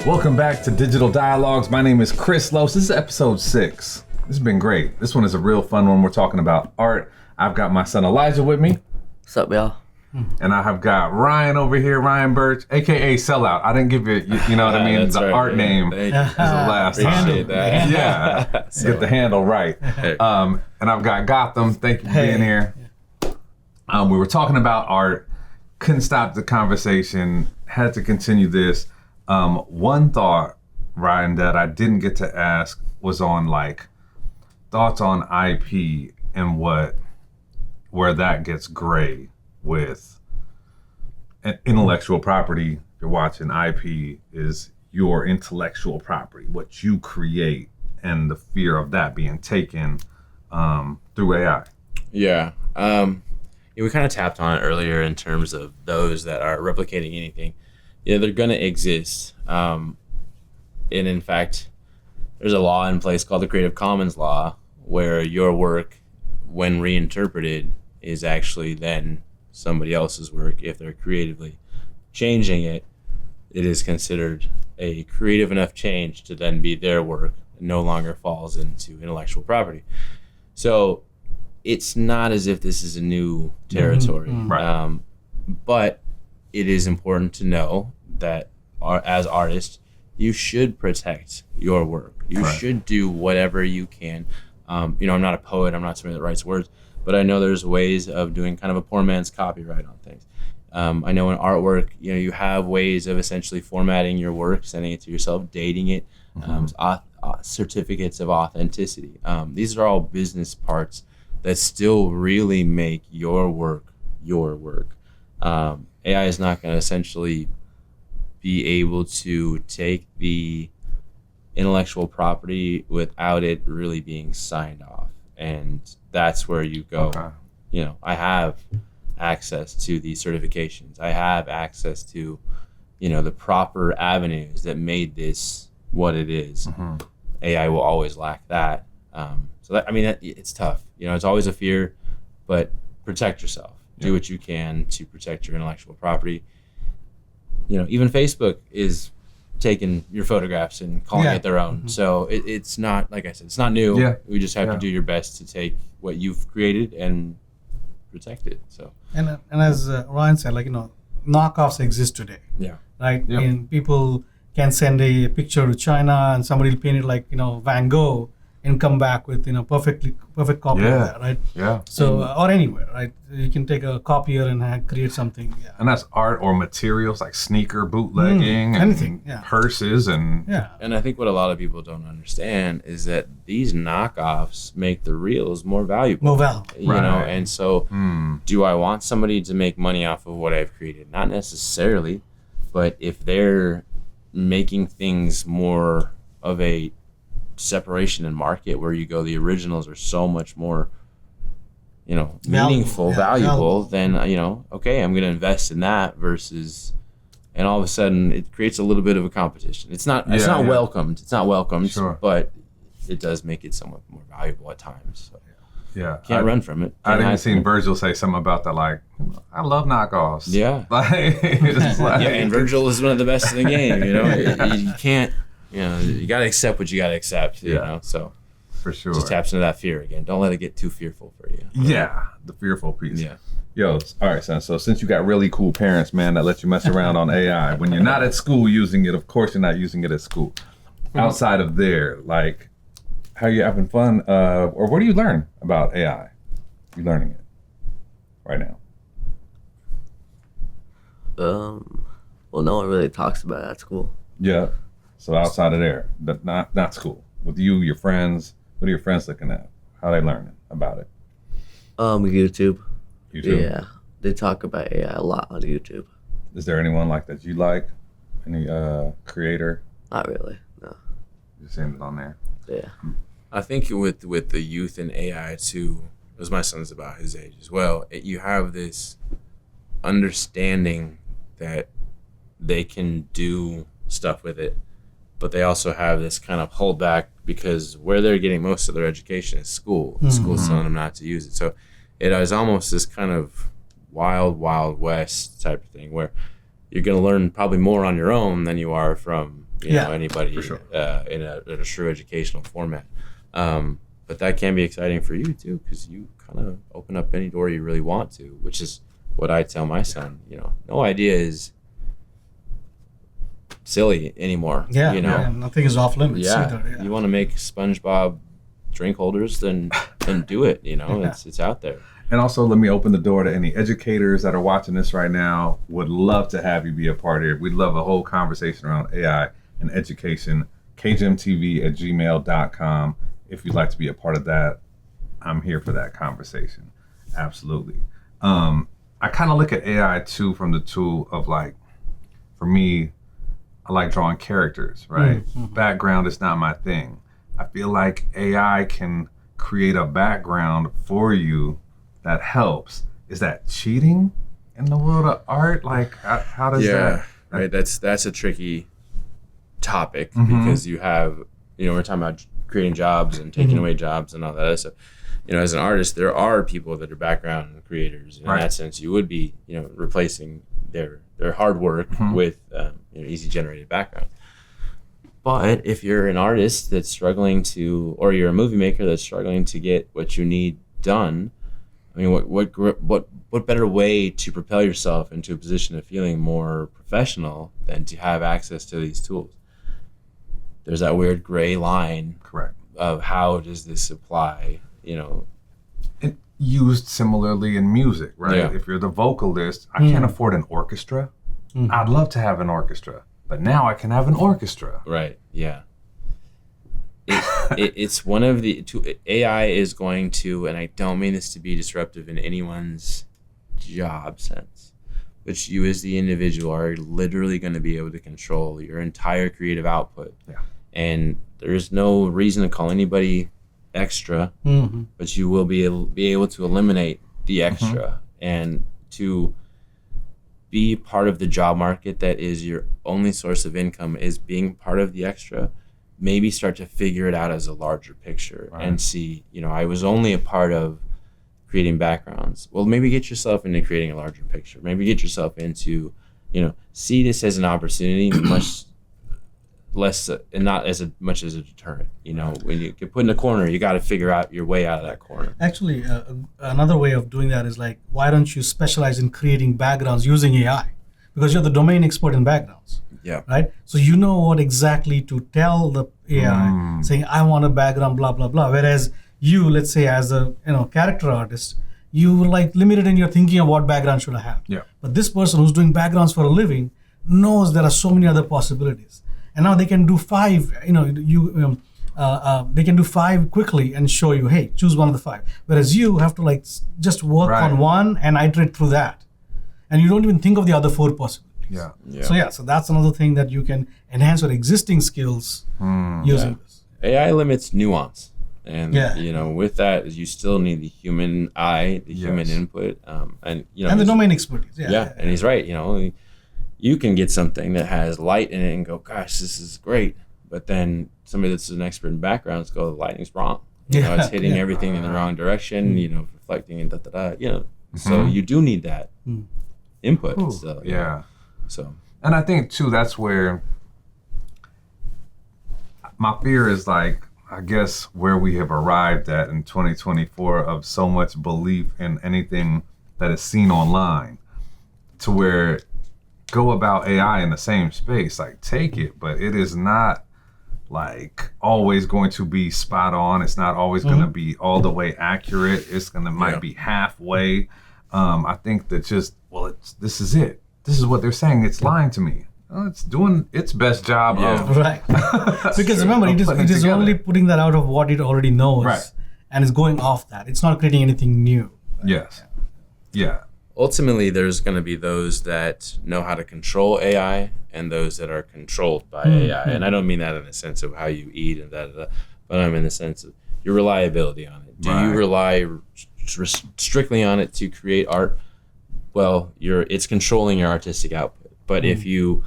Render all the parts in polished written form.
Welcome back to Digital Dialogues. My name is Chris Los. This is episode 6. This has been great. This one is a real fun one. We're talking about art. I've got my son Elijah with me. What's up, y'all? And I have got Ryan over here, Ryan Birch, aka Sellout. I didn't give you, you know what I mean? The right, art name is the last time. Appreciate that. Yeah, get the handle right. And I've got Gotham. Thank you for being here. We were talking about art. Couldn't stop the conversation. Had to continue this. One thought, Ryan, that I didn't get to ask was on like thoughts on IP and where that gets gray with an intellectual property. You're watching IP is your intellectual property, what you create, and the fear of that being taken through AI. Yeah. We kind of tapped on it earlier in terms of those that are replicating anything. Yeah, they're going to exist. And in fact, there's a law in place called the Creative Commons law where your work, when reinterpreted, is actually then somebody else's work. If they're creatively changing it, it is considered a creative enough change to then be their work and no longer falls into intellectual property. So it's not as if this is a new territory. Mm-hmm. Right. But it is important to know that as artists, you should protect your work. You should do whatever you can. I'm not a poet. I'm not somebody that writes words, but I know there's ways of doing kind of a poor man's copyright on things. I know in artwork, you have ways of essentially formatting your work, sending it to yourself, dating it, certificates of authenticity. These are all business parts that still really make your work your work. AI is not going to essentially be able to take the intellectual property without it really being signed off. And that's where you go. Okay. I have access to these certifications. I have access to, the proper avenues that made this what it is. Mm-hmm. AI will always lack that. It's tough. It's always a fear, but protect yourself. Yeah. Do what you can to protect your intellectual property. Even Facebook is taking your photographs and calling it their own. Mm-hmm. So it's not, like I said, it's not new. Yeah. We just have to do your best to take what you've created and protect it. So and as Ryan said, knockoffs exist today. Yeah. Right. Yep. And people can send a picture to China and somebody will paint it like Van Gogh and come back with perfect copy of that, right? Yeah. So or anywhere, right? You can take a copier and create something. Yeah. And that's art or materials like sneaker bootlegging, anything, purses, and And I think what a lot of people don't understand is that these knockoffs make the reals more valuable. More valuable, And so, do I want somebody to make money off of what I've created? Not necessarily, but if they're making things more of a separation in market where you go, the originals are so much more meaningful, valuable, then okay, I'm going to invest in that versus, and all of a sudden it creates a little bit of a competition. It's not welcomed. It's not welcomed, sure. But it does make it somewhat more valuable at times. So. Yeah, can't run from it. I've even seen Virgil say something about that, like, I love knockoffs. Yeah, and Virgil is one of the best in the game. You can't. You got to accept what you got to accept, so for sure. Just taps into that fear again. Don't let it get too fearful for you. Yeah, the fearful piece. Yeah. Yo, all right, son. So since you got really cool parents, man, that let you mess around on AI, when you're not at school using it, of course you're not using it at school. Outside of there, like, how are you having fun? Or what do you learn about AI? You learning it right now? Well, no one really talks about it at school. Yeah. So outside of there, but not school. With you, your friends, what are your friends looking at? How are they learning about it? YouTube. YouTube? Yeah. They talk about AI a lot on YouTube. Is there anyone like that you like? Any creator? Not really, no. You've seen it on there? Yeah. I think with the youth and AI too, as my son's about his age as well, you have this understanding that they can do stuff with it, but they also have this kind of holdback because where they're getting most of their education is school. Mm-hmm. School's telling them not to use it. So it is almost this kind of wild west type of thing where you're going to learn probably more on your own than you are from anybody for sure. in a true educational format. But that can be exciting for you too, because you kind of open up any door you really want to, which is what I tell my son. No idea is silly anymore. Nothing is off limits. Yeah. You want to make SpongeBob drink holders, then do it. It's out there. And also, let me open the door to any educators that are watching this right now. Would love to have you be a part here. We'd love a whole conversation around AI and education. kgmtv@gmail.com. If you'd like to be a part of that, I'm here for that conversation. Absolutely. I kind of look at AI too from the tool of like, for me, I like drawing characters, right? Mm-hmm. Background is not my thing. I feel like AI can create a background for you that helps. Is that cheating in the world of art? Like, how does that? Right. That's a tricky topic because you have, we're talking about creating jobs and taking away jobs and all that other stuff. As an artist, there are people that are background creators. In that sense, you would be, replacing their hard work with easy generated background. But if you're an artist that's struggling to, or you're a movie maker that's struggling to get what you need done, I mean, what better way to propel yourself into a position of feeling more professional than to have access to these tools? There's that weird gray line, correct, of how does this apply? It used similarly in music, right? Yeah. If you're the vocalist, I can't afford an orchestra. I'd love to have an orchestra, but now I can have an orchestra. Right. Yeah. It's one of the AI is going to, and I don't mean this to be disruptive in anyone's job sense, but you as the individual are literally going to be able to control your entire creative output. Yeah. And there's no reason to call anybody extra, but you will be able to eliminate the extra and to be part of the job market that is your only source of income is being part of the extra. Maybe start to figure it out as a larger picture and see, I was only a part of creating backgrounds. Well, maybe get yourself into creating a larger picture. Maybe get yourself into, see this as an opportunity, much less and not as much as a deterrent. When you get put in a corner, you got to figure out your way out of that corner. Actually, another way of doing that is like, why don't you specialize in creating backgrounds using AI? Because you're the domain expert in backgrounds. Yeah. Right. So you know what exactly to tell the AI, saying I want a background, blah blah blah. Whereas you, let's say, as a character artist, you were like limited in your thinking of what background should I have. Yeah. But this person who's doing backgrounds for a living knows there are so many other possibilities, and now they can do 5. They can do 5 quickly and show you, hey, choose one of the 5. Whereas you have to just work on one and iterate through that, and you don't even think of the other 4 possibilities. Yeah. So that's another thing that you can enhance your existing skills using this. AI limits nuance, and with that, you still need the human eye, the human input, and the domain expertise. And he's right. You can get something that has light in it and go, gosh, this is great, but then somebody that's an expert in backgrounds go, the lighting's wrong. It's hitting everything in the wrong direction. Reflecting and So you do need that input. Ooh, so, So, and I think too, that's where my fear is I guess where we have arrived at in 2024 of so much belief in anything that is seen online, to where go about AI in the same space, take it, but it is not always going to be spot on. It's not always going to be all the way accurate. It's might be halfway. I think that this is it. This is what they're saying. It's lying to me. It's doing its best job of right. Because remember, it is only putting that out of what it already knows, and it's going off that. It's not creating anything new. Right? Yes. Yeah. Ultimately, there's going to be those that know how to control AI and those that are controlled by AI. And I don't mean that in the sense of how you eat and but I'm in the sense of your reliability on it. Do you rely strictly on it to create art? Well, it's controlling your artistic output. But if you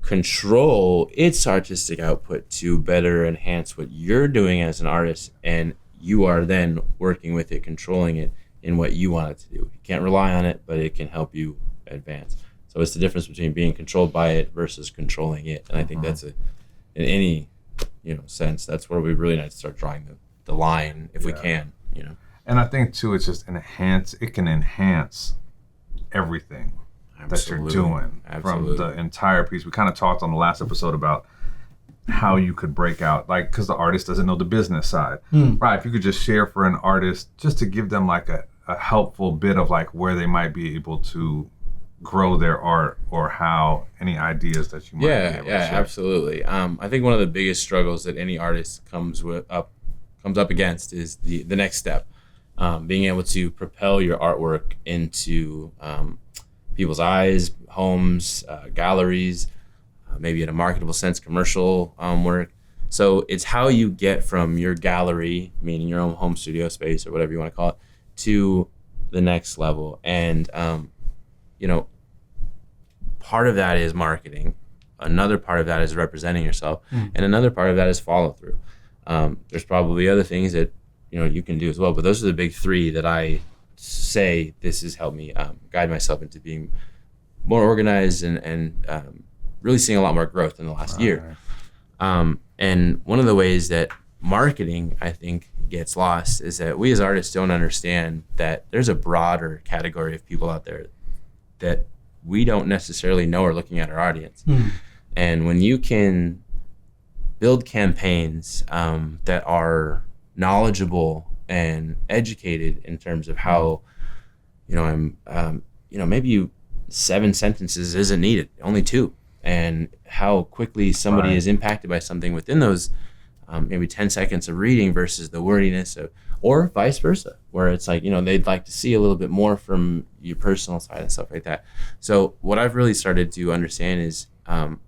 control its artistic output to better enhance what you're doing as an artist, and you are then working with it, controlling it, in what you want it to do. You can't rely on it, but it can help you advance. So it's the difference between being controlled by it versus controlling it. And I think that's in any, sense, that's where we really need to start drawing the line if we can, And I think too, it's just it can enhance everything that you're doing from the entire piece. We kind of talked on the last episode about how you could break out, like, because the artist doesn't know the business side, right? If you could just share for an artist, just to give them like a helpful bit of like where they might be able to grow their art, or how any ideas that you might be able to share. Absolutely. I think one of the biggest struggles that any artist comes up against is the next step, being able to propel your artwork into people's eyes, homes, galleries, maybe in a marketable sense, commercial work. So it's how you get from your gallery, meaning your own home studio space or whatever you want to call it, to the next level. And, part of that is marketing. Another part of that is representing yourself. And another part of that is follow through. There's probably other things that, you can do as well, but those are the big three that I say this has helped me guide myself into being more organized and really seeing a lot more growth in the last year. And one of the ways that marketing, I think, gets lost is that we as artists don't understand that there's a broader category of people out there that we don't necessarily know are looking at our audience. And when you can build campaigns that are knowledgeable and educated in terms of how, maybe 7 sentences isn't needed, only 2, and how quickly somebody is impacted by something within those maybe 10 seconds of reading versus the wordiness or vice versa, where it's like, they'd like to see a little bit more from your personal side and stuff like that. So what I've really started to understand is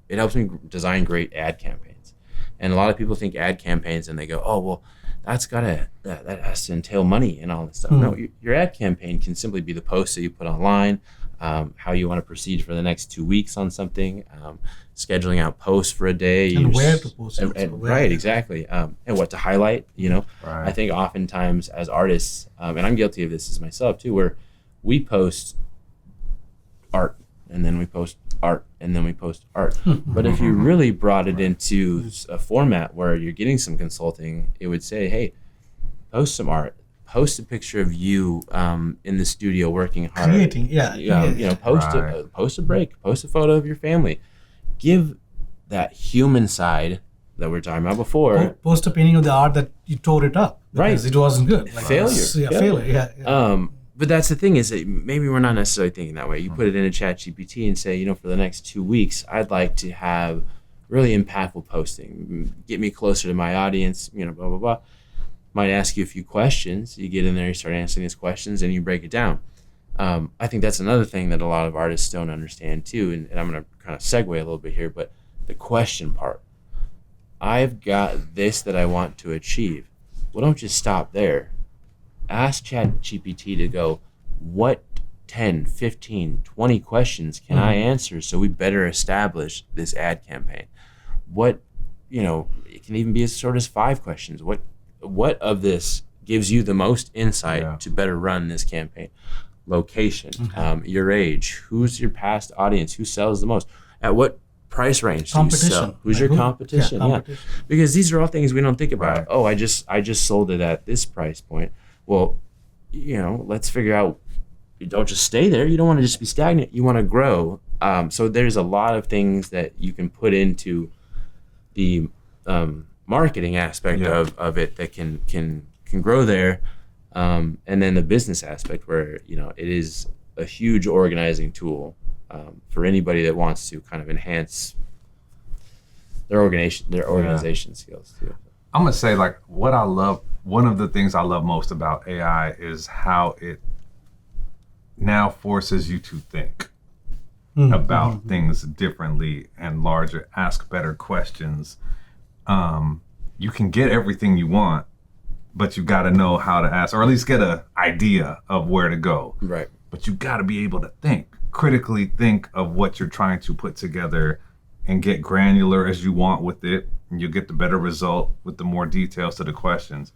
it helps me design great ad campaigns. And a lot of people think ad campaigns and they go, oh, well, that has to entail money and all this stuff. No, your ad campaign can simply be the post that you put online, how you want to proceed for the next 2 weeks on something, scheduling out posts for a day, and where to post it. Right, exactly, and what to highlight. I think oftentimes as artists, and I'm guilty of this as myself too, where we post art and then we post art and then we post art. But if you really brought it into a format where you're getting some consulting, it would say, hey, post some art, post a picture of you in the studio working hard, creating, post a break, post a photo of your family, give that human side that we were talking about before. Post a painting of the art that you tore it up because it wasn't good. Failure. But that's the thing, is that maybe we're not necessarily thinking that way. You put it in a ChatGPT and say, for the next 2 weeks, I'd like to have really impactful posting, get me closer to my audience, blah, blah, blah. Might ask you a few questions. You get in there, you start answering these questions, and you break it down. I think that's another thing that a lot of artists don't understand too, and I'm going to kind of segue a little bit here, but the question part. I've got this that I want to achieve. Well, don't just stop there. Ask ChatGPT to go, what 10, 15, 20 questions can I answer so we better establish this ad campaign? What, it can even be as short as 5 questions. What of this gives you the most insight to better run this campaign? Location, your age, who's your past audience, who sells the most, at what price range do you sell, who's your competition? Because these are all things we don't think about. Oh, I just sold it at this price point. Well, let's figure out, you don't just stay there. You don't want to just be stagnant. You want to grow. So there's a lot of things that you can put into the marketing aspect of it that can grow there. And then the business aspect where, it is a huge organizing tool for anybody that wants to kind of enhance their organization skills too. I'm going to say, like, one of the things I love most about AI is how it now forces you to think about things differently and larger, ask better questions. You can get everything you want, but you got to know how to ask, or at least get an idea of where to go. Right. But you got to be able to critically think of what you're trying to put together and get granular as you want with it. And you'll get the better result with the more details to the questions.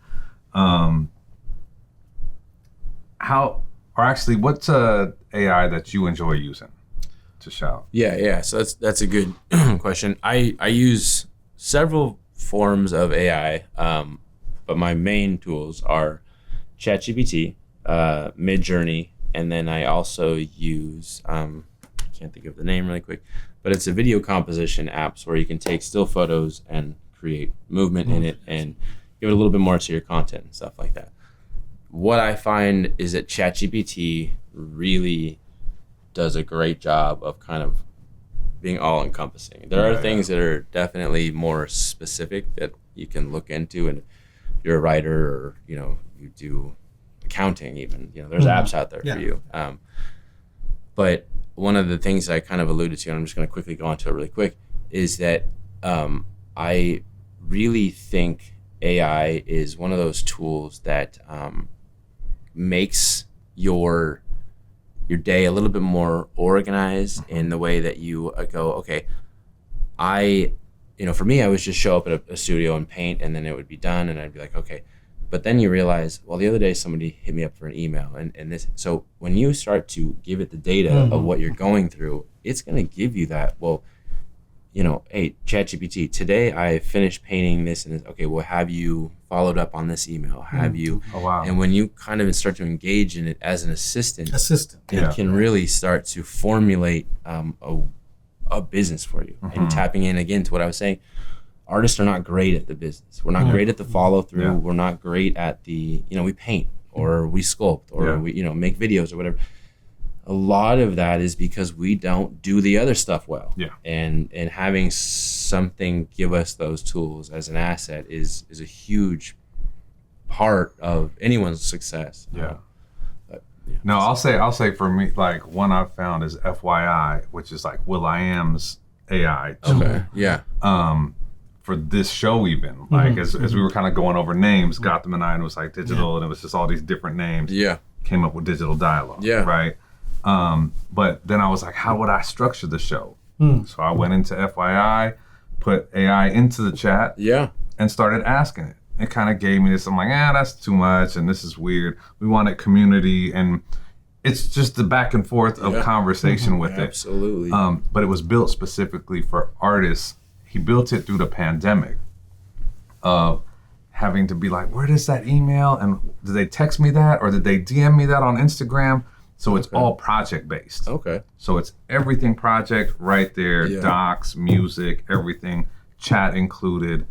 what's AI that you enjoy using to shout? Yeah. So that's a good question. I use several forms of AI, but my main tools are ChatGPT, Midjourney, and then I also use I can't think of the name really quick, but it's a video composition apps where you can take still photos and create movement in it and give it a little bit more to your content and stuff like that. What I find is that ChatGPT really does a great job of kind of being all encompassing. There are things that are definitely more specific that you can look into, and if you're a writer or you do accounting even, there's apps out there for you. But one of the things I kind of alluded to, and I'm just going to quickly go into it really quick, is that I really think AI is one of those tools that makes your day a little bit more organized in the way that you go, okay, for me, I would just show up at a studio and paint, and then it would be done, and I'd be like, okay. But then you realize, well, the other day somebody hit me up for an email, and this. So when you start to give it the data of what you're going through, it's going to give you that. Well, hey, ChatGPT, today I finished painting this and this. Okay, well, have you followed up on this email? Have you? Oh, wow. And when you kind of start to engage in it as an assistant, Yeah. it can really start to formulate a business for you. And tapping in again to what I was saying, artists are not great at the business. We're not great at the follow through. Yeah. We're not great at the, we paint or we sculpt or we, make videos or whatever. A lot of that is because we don't do the other stuff well. Yeah. And having something give us those tools as an asset is a huge part of anyone's success. Yeah. But, No, I'll say for me, like one I've found is FYI, which is like Will.i.am's AI tool. Okay. Yeah. For this show even, like as we were kind of going over names, Gotham and I, and it was like digital, and it was just all these different names. Yeah. Came up with digital dialogue. Yeah. Right. But then I was like, how would I structure the show? So I went into FYI, put AI into the chat, Yeah. and started asking it. It kind of gave me this. I'm like, that's too much, and this is weird. We wanted community, and it's just the back and forth of conversation with it. Absolutely. But it was built specifically for artists. He built it through the pandemic of having to be like, where is that email? And did they text me that? Or did they DM me that on Instagram? So it's all project based. Okay. So it's everything project right there, docs, music, everything, chat included.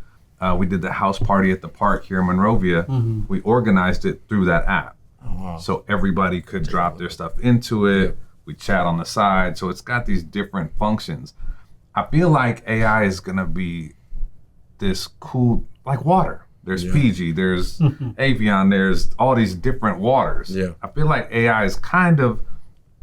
We did the house party at the park here in Monrovia. We organized it through that app. Oh, wow. So everybody could drop their stuff into it. We chat on the side. So it's got these different functions. I feel like AI is going to be this cool, like water. There's Fiji, there's Avion, there's all these different waters. Yeah. I feel like AI is kind of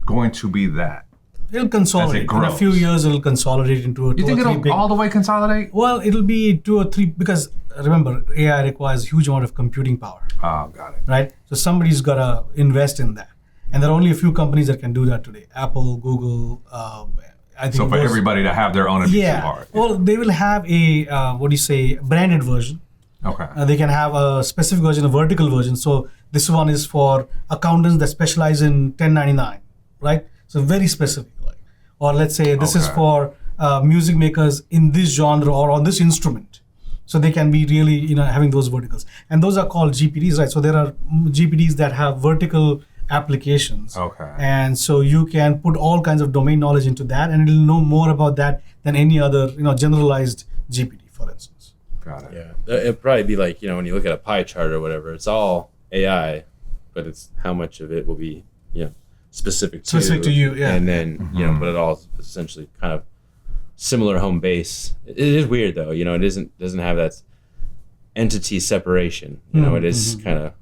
going to be that. It'll consolidate. In a grows. few years, it'll consolidate into a You two think or three it'll big. all the way consolidate? Well, it'll be 2 or 3 because remember, AI requires a huge amount of computing power, Oh, got it. right? So somebody's got to invest in that, and there are only a few companies that can do that today: Apple, Google. I think So for those- everybody to have their own, it'd be too hard. Well, they will have a branded version. Okay. They can have a specific version, a vertical version. So this one is for accountants that specialize in 1099, right? So very specific. Or let's say this is Okay. for music makers in this genre or on this instrument. So they can be really, having those verticals. And those are called GPDs, right? So there are GPDs that have vertical applications. Okay. And so you can put all kinds of domain knowledge into that, and it'll know more about that than any other, generalized GPT, for instance. Got it. Yeah, it'd probably be like, when you look at a pie chart or whatever, it's all AI, but it's how much of it will be, specific to you, yeah. And then, but it all essentially kind of similar home base. It is weird though, it doesn't have that entity separation. It is kind of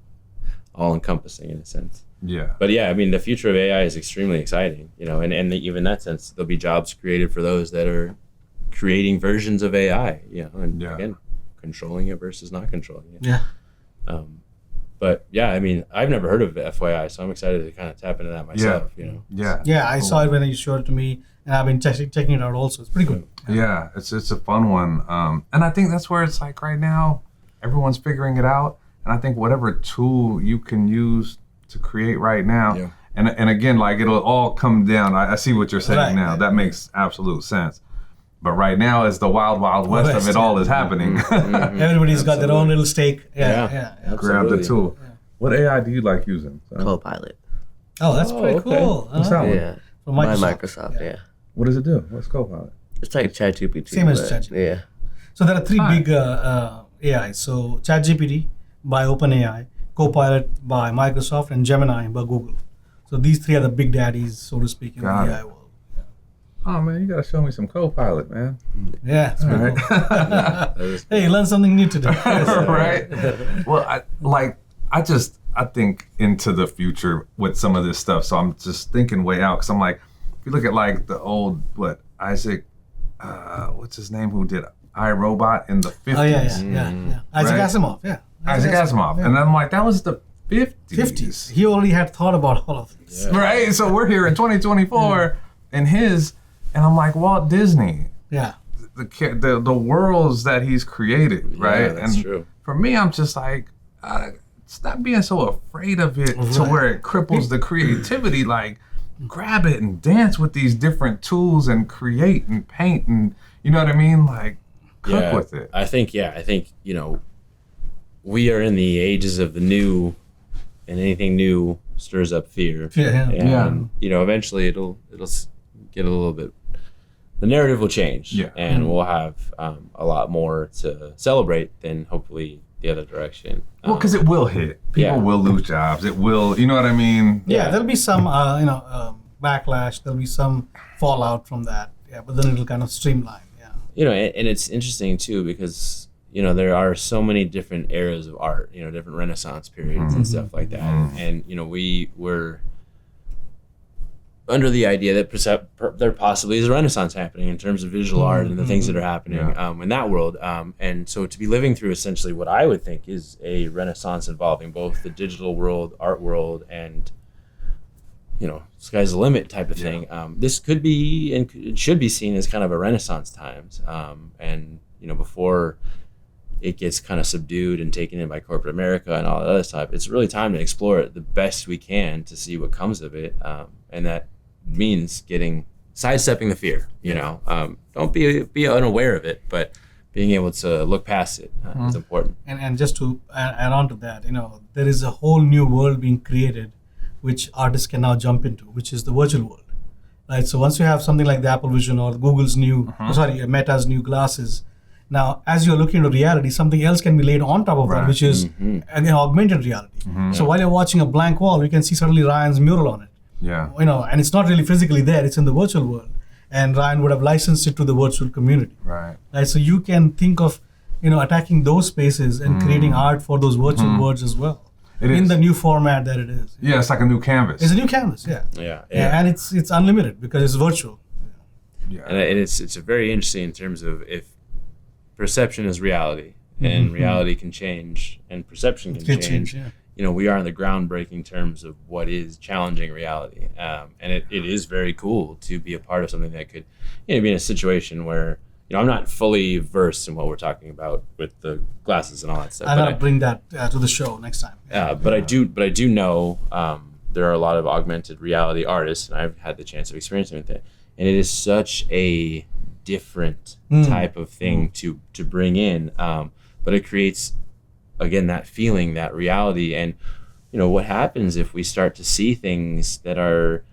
all encompassing in a sense. Yeah. But yeah, I mean, the future of AI is extremely exciting, and even in that sense, there'll be jobs created for those that are creating versions of AI, and again, controlling it versus not controlling it. Yeah. But yeah, I mean, I've never heard of FYI, so I'm excited to kind of tap into that myself, Yeah. Yeah, I saw it when you showed it to me, and I've been checking it out also. It's pretty good. Yeah, it's a fun one. And I think that's where it's like right now, everyone's figuring it out. And I think whatever tool you can use to create right now. Yeah. And again, like it'll all come down. I see what you're saying Right, now. right, That makes absolute sense. But right now, as the wild, wild west of West, it all is happening, Everybody's got their own little stake. Yeah. Yeah. grab the Absolutely. tool. What AI do you like using? So, Copilot. Oh, that's Oh, pretty okay. cool. What's that one? Yeah. From By Microsoft. Microsoft, yeah. What does it do? What's Copilot? It's like ChatGPT. Same as but- ChatGPT. Yeah. So there are three Hi. big AIs. So ChatGPT by OpenAI, Copilot by Microsoft, and Gemini by Google. So these three are the big daddies, so to speak, in Got the it. AI world. Oh man, you gotta show me some Copilot, man. Yeah, it's pretty All right. cool. That is- Hey, you learn something new today. Right? Well, I think into the future with some of this stuff. So I'm just thinking way out because I'm like, if you look at like the old Isaac, what's his name, who did iRobot in the 50s. Oh yeah. Isaac Right. Asimov, yeah. Isaac Asimov, yeah. and I'm like, that was the 50s. 50s. He already had thought about all of this. Yeah. Right? So we're here in 2024 and I'm like, Walt Disney, Yeah. the worlds that he's created, right? Yeah, that's and true. for me, I'm just like, stop being so afraid of it to Right. where it cripples the creativity. Like, grab it and dance with these different tools and create and paint and, you know what I mean? Like, cook with it. I think, we are in the ages of the new, and anything new stirs up fear. Yeah. And, Yeah. eventually it'll get a little bit, the narrative will change. Yeah. And we'll have a lot more to celebrate than hopefully the other direction. Well, because it will hit. People Yeah. will lose jobs. It will, you know what I mean? Yeah, there'll be some, backlash. There'll be some fallout from that. Yeah, but then it'll kind of streamline. Yeah. And it's interesting too because there are so many different eras of art, different Renaissance periods and stuff like that, and we were under the idea that there possibly is a Renaissance happening in terms of visual art and the things that are happening in that world, and so to be living through essentially what I would think is a Renaissance involving both the digital world, art world, and sky's the limit type of thing. This could be and it should be seen as kind of a Renaissance times, and before it gets kind of subdued and taken in by corporate America and all that other stuff, it's really time to explore it the best we can to see what comes of it, and that means sidestepping the fear. Don't be unaware of it, but being able to look past it is important. And just to add on to that, there is a whole new world being created which artists can now jump into, which is the virtual world. Right? So once you have something like the Apple Vision or Google's new, Meta's new glasses, now as you're looking into reality, something else can be laid on top of that, which is again augmented reality. So while you're watching a blank wall, you can see suddenly Ryan's mural on it. Yeah. And it's not really physically there; it's in the virtual world. And Ryan would have licensed it to the virtual community. Right. Right? So you can think of, attacking those spaces and creating art for those virtual worlds as well. It in is. the new format that it is. Yeah, it's like a new canvas. It's a new canvas, yeah. Yeah. And it's unlimited because it's virtual. Yeah. And it's a very interesting in terms of if perception is reality, and reality can change, and perception can change. Yeah. We are in the groundbreaking terms of what is challenging reality, and it is very cool to be a part of something that could, be in a situation where I'm not fully versed in what we're talking about with the glasses and all that stuff. I'll bring that to the show next time. But I do know there are a lot of augmented reality artists, and I've had the chance of experiencing with it, and it is such a different type of thing to bring in, but it creates again that feeling, that reality, and what happens if we start to see things that are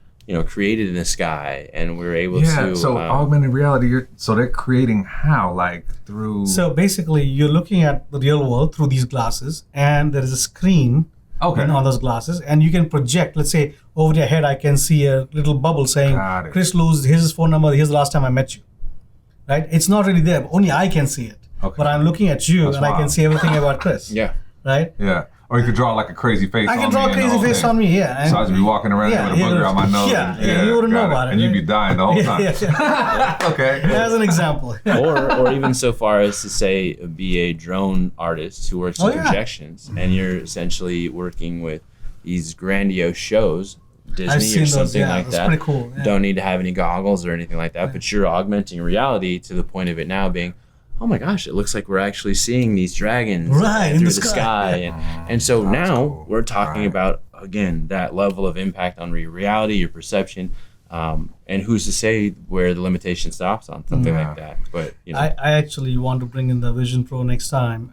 created in the sky, and we're able to. So augmented reality. So they're creating how, like through. So basically, you're looking at the real world through these glasses, and there is a screen on those glasses, and you can project. Let's say over your head, I can see a little bubble saying, Got it. "Chris Lewis, here's his phone number. Here's the last time I met you." Right? It's not really there. Only I can see it. Okay. But I'm looking at you, That's and I can wild. see everything about Chris. yeah. Right? Yeah. Or you could draw like a crazy face. I can on draw me a and the crazy whole face thing. on me, yeah. So I'd be walking around Yeah, with a booger on my nose. yeah, you wouldn't know got about it, And you'd right? be dying the whole time. Yeah. Okay. As an example. or even so far as to say be a drone artist who works Oh, with yeah. projections, and you're essentially working with these grandiose shows, Disney I've seen or those, something yeah, like that's that. pretty cool, yeah. Don't need to have any goggles or anything like that, but you're augmenting reality to the point of it now being, oh my gosh, it looks like we're actually seeing these dragons Right, in through the the sky. sky. And so now cool. we're talking Right. about, again, that level of impact on your reality, your perception. And who's to say where the limitation stops on something like that? But, you know, I actually want to bring in the Vision Pro next time.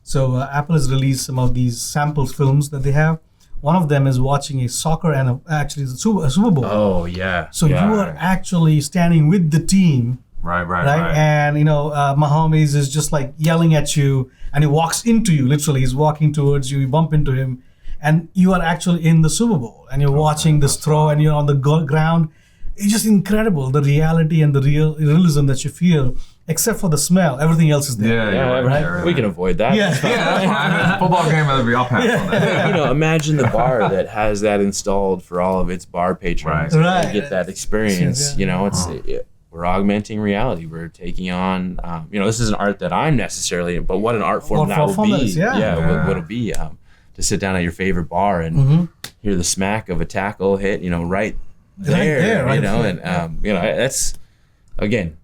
So Apple has released some of these samples films that they have. One of them is watching a soccer and actually a Super Bowl. oh, yeah. So yeah. you are actually standing with the team, Right. right? And Mahomes is just like yelling at you, and he walks into you. Literally, he's walking towards you. You bump into him, and you are actually in the Super Bowl, and you're watching this throw, and you're on the ground. It's just incredible, the reality and the realism that you feel. Except for the smell, everything else is there. Yeah, Yeah, you're right. right. We can avoid that. Yeah. Yeah, that's fine. Football game, I'll pass on that. You know, imagine the bar that has that installed for all of its bar patrons. Right. Right. To get that experience. Yeah. You know, we're augmenting reality. We're taking on, this is an art that I'm necessarily, but what an art form What that art will form be. that is, yeah. What it'll be to sit down at your favorite bar and hear the smack of a tackle hit, right there, right there. and that's, again,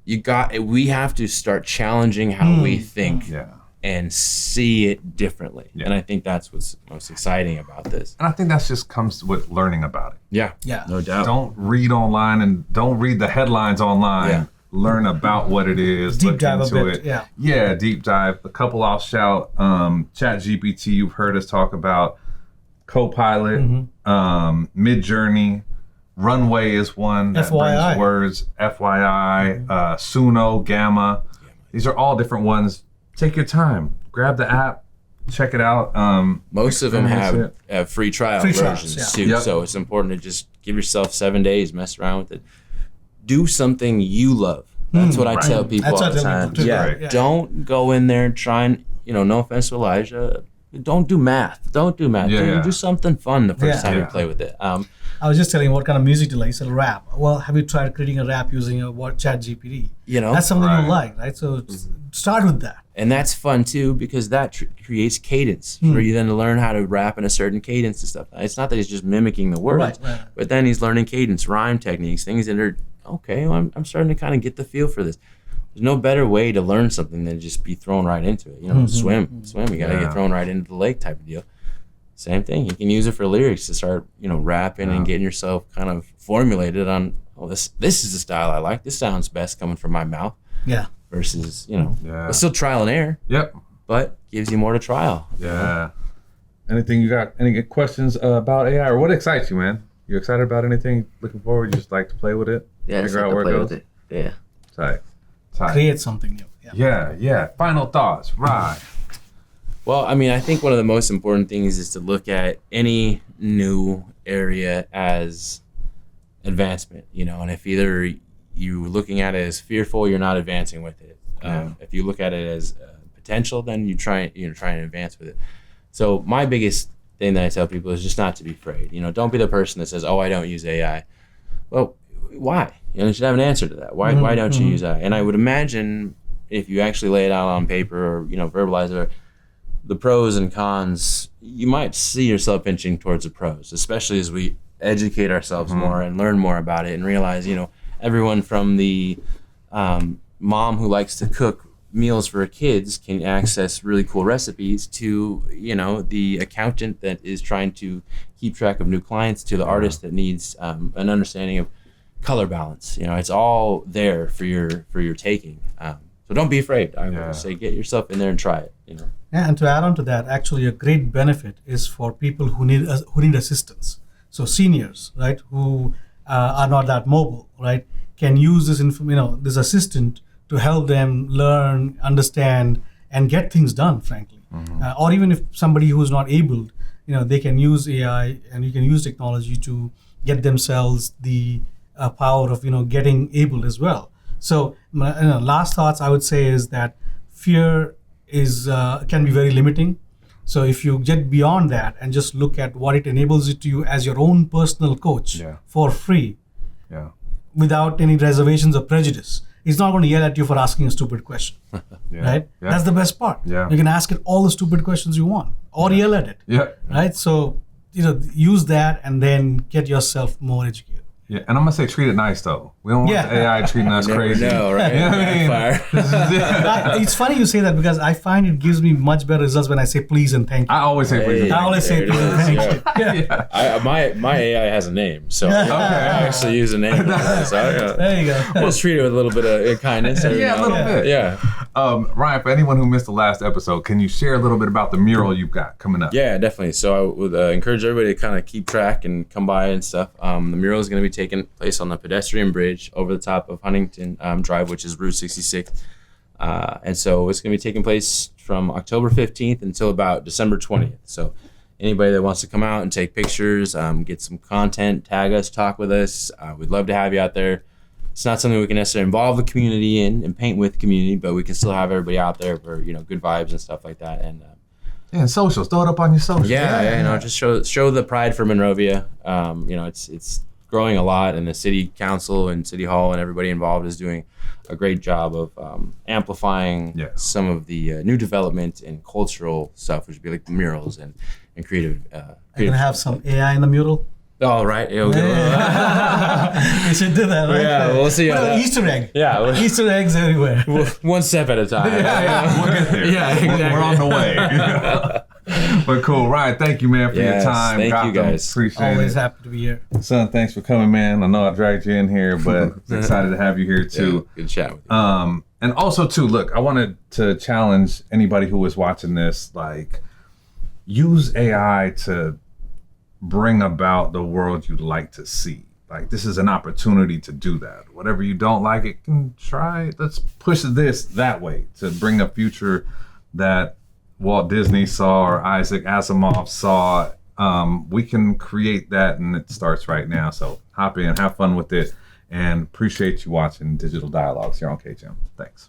we have to start challenging how we think Yeah. and see it differently. Yeah. And I think that's what's most exciting about this. And I think that just comes with learning about it. Yeah. Yeah. No doubt. Don't read online and don't read the headlines online. Yeah. Learn about what it is. Deep look dive a into bit, it. yeah. Yeah, deep dive. A couple I'll shout. ChatGPT, you've heard us talk about. Copilot, Midjourney, Runway is one that FYI. brings words. FYI, Suno, Gamma. These are all different ones. Take your time. Grab the app. Check it out. Most of them experience have free trial Free trials, versions yeah. too. Yep. So it's important to just give yourself 7 days, mess around with it. Do something you love. That's what I tell people That's all what the I tell time. people too, Yeah. right? Yeah. Don't go in there and try and, no offense to Elijah, don't do math. Don't do math. Yeah, yeah. Do something fun the first Yeah. time you Yeah. play with it. I was just telling you what kind of music do you like. You said rap. Well, have you tried creating a rap using ChatGPT? That's something Right. you like, right? So start with that. And that's fun too, because that creates cadence for you then to learn how to rap in a certain cadence and stuff. It's not that he's just mimicking the words, Right. but then he's learning cadence, rhyme techniques, things that are, okay, well, I'm starting to kind of get the feel for this. There's no better way to learn something than just be thrown right into it. Swim. You got to Yeah. get thrown right into the lake type of deal. Same thing. You can use it for lyrics to start, rapping and getting yourself kind of formulated on, this is the style I like. This sounds best coming from my mouth Yeah. versus, Yeah. it's still trial and error, Yep. but gives you more to trial. Yeah. Anything you got? Any good questions about AI, or what excites you, man? You excited about anything? Looking forward? You just like to play with it? Yeah, just Figure like out to where it play goes? with it. Yeah. Tight. Tight. Create something new. Yeah. Yeah. Final thoughts. Right. Well, I think one of the most important things is to look at any new area as advancement, and if either you're looking at it as fearful, you're not advancing with it. If you look at it as potential, then you're trying to advance with it. So my biggest thing that I tell people is just not to be afraid. Don't be the person that says, "Oh, I don't use AI." Well, why? You should have an answer to that. Why don't you use AI? And I would imagine if you actually lay it out on paper or verbalize it, the pros and cons, you might see yourself inching towards the pros, especially as we educate ourselves more and learn more about it and realize, everyone from the mom who likes to cook meals for her kids can access really cool recipes to, the accountant that is trying to keep track of new clients to the artist that needs an understanding of color balance. It's all there for your taking. So don't be afraid. I would say get yourself in there and try it. Yeah, and to add on to that, actually a great benefit is for people who need assistance. So seniors, right, who are not that mobile, right, can use this this assistant to help them learn, understand, and get things done, frankly. Or even if somebody who's not able, they can use AI and you can use technology to get themselves the power of getting able as well. So last thoughts I would say is that fear is can be very limiting. So if you get beyond that and just look at what it enables you to you as your own personal coach for free, without any reservations or prejudice, it's not going to yell at you for asking a stupid question, right? Yeah. That's the best part. Yeah. You can ask it all the stupid questions you want or yell at it, Yeah. right? So use that and then get yourself more educated. Yeah, and I'm gonna say treat it nice though. We don't want Yeah. the AI treating us Never crazy. know, right? You know what I mean? Backfire. It's funny you say that because I find it gives me much better results when I say please and thank you. I always say please. Hey. I always say There it please and is, thank yeah. you. Yeah. My AI has a name, so I actually use a name. So, There you go. we'll treat it with a little bit of kindness. every Yeah, a now little and then. bit. Yeah. Ryan, for anyone who missed the last episode, can you share a little bit about the mural you've got coming up? Yeah, definitely. So I would encourage everybody to kind of keep track and come by and stuff. The mural is going to be taking place on the pedestrian bridge over the top of Huntington Drive, which is Route 66. And so it's going to be taking place from October 15th until about December 20th. So anybody that wants to come out and take pictures, get some content, tag us, talk with us, we'd love to have you out there. It's not something we can necessarily involve the community in and paint with the community, but we can still have everybody out there for good vibes and stuff like that. And And socials, throw it up on your socials. yeah, just show the pride for Monrovia. It's growing a lot, and the city council and city hall and everybody involved is doing a great job of amplifying some of the new development and cultural stuff, which would be like the murals and creative. I'm gonna have some AI in the mural. Oh, right. You should do that, right? Yeah, we'll see how Well, that- Easter egg. Yeah, Easter eggs everywhere. one step at a time. We'll get there. Yeah, exactly. We're on the way. But cool, Ryan. Thank you, man, for your Yes, time. thank you, Gotham, guys. Appreciate Always it. happy to be here. Son, thanks for coming, man. I know I dragged you in here, but excited to have you here too. Good chat with you. And also too, look, I wanted to challenge anybody who was watching this, like, use AI to bring about the world you'd like to see. Like, this is an opportunity to do that. Whatever you don't like, it can try. Let's push this that way to bring a future that Walt Disney saw or Isaac Asimov saw. We can create that, and it starts right now. So hop in, have fun with it, and appreciate you watching Digital Dialogues here on KGM. Thanks.